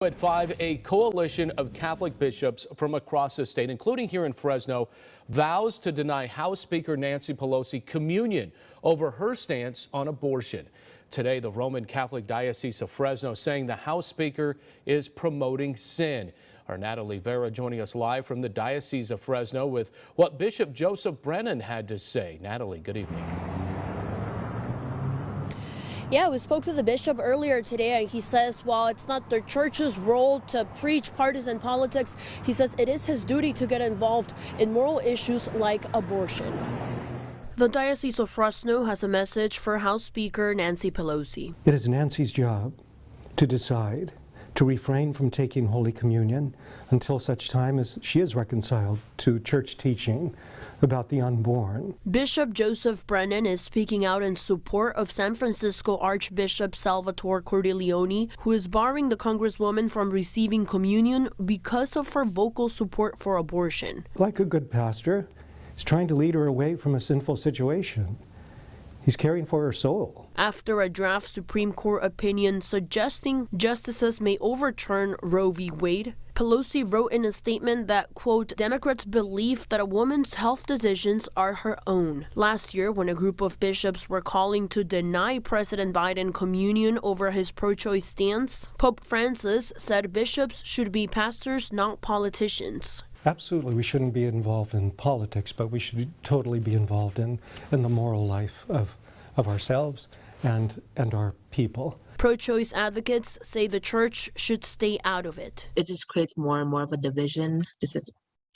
At 5, a coalition of Catholic bishops from across the state, including here in Fresno, vows to deny House Speaker Nancy Pelosi communion over her stance on abortion. Today, the Roman Catholic Diocese of Fresno saying the House Speaker is promoting sin. Our Natalie Vera joining us live from the Diocese of Fresno with what Bishop Joseph Brennan had to say. Natalie, good evening. Yeah, we spoke to the bishop earlier today, and he says while it's not the church's role to preach partisan politics, he says it is his duty to get involved in moral issues like abortion. The Diocese of Fresno has a message for House Speaker Nancy Pelosi. It is Nancy's job to decide to refrain from taking Holy Communion until such time as she is reconciled to church teaching about the unborn. Bishop Joseph Brennan is speaking out in support of San Francisco Archbishop Salvatore Cordileone, who is barring the Congresswoman from receiving communion because of her vocal support for abortion. Like a good pastor, he's trying to lead her away from a sinful situation. He's caring for her soul. After a draft Supreme Court opinion suggesting justices may overturn Roe v. Wade, Pelosi wrote in a statement that, quote, Democrats believe that a woman's health decisions are her own. Last year, when a group of bishops were calling to deny President Biden communion over his pro-choice stance, Pope Francis said bishops should be pastors, not politicians. Absolutely, we shouldn't be involved in politics, but we should totally be involved in the moral life of ourselves and our people. Pro-choice advocates say the church should stay out of it. It just creates more and more of a division. This is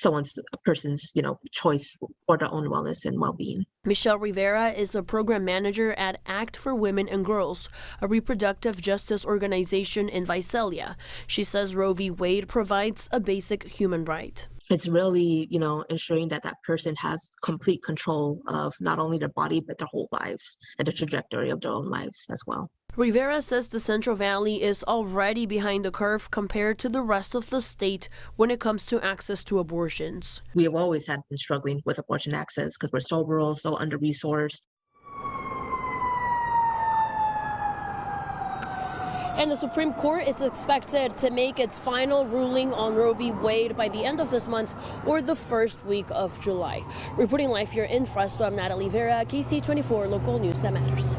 a person's, choice for their own wellness and well-being. Michelle Rivera is a program manager at Act for Women and Girls, a reproductive justice organization in Visalia. She says Roe v. Wade provides a basic human right. It's really, ensuring that that person has complete control of not only their body, but their whole lives and the trajectory of their own lives as well. Rivera says the Central Valley is already behind the curve compared to the rest of the state when it comes to access to abortions. We have always been struggling with abortion access because we're so rural, so under-resourced. And the Supreme Court is expected to make its final ruling on Roe v. Wade by the end of this month or the first week of July. Reporting live here in Fresno, I'm Natalie Vera, KC24 Local News That Matters.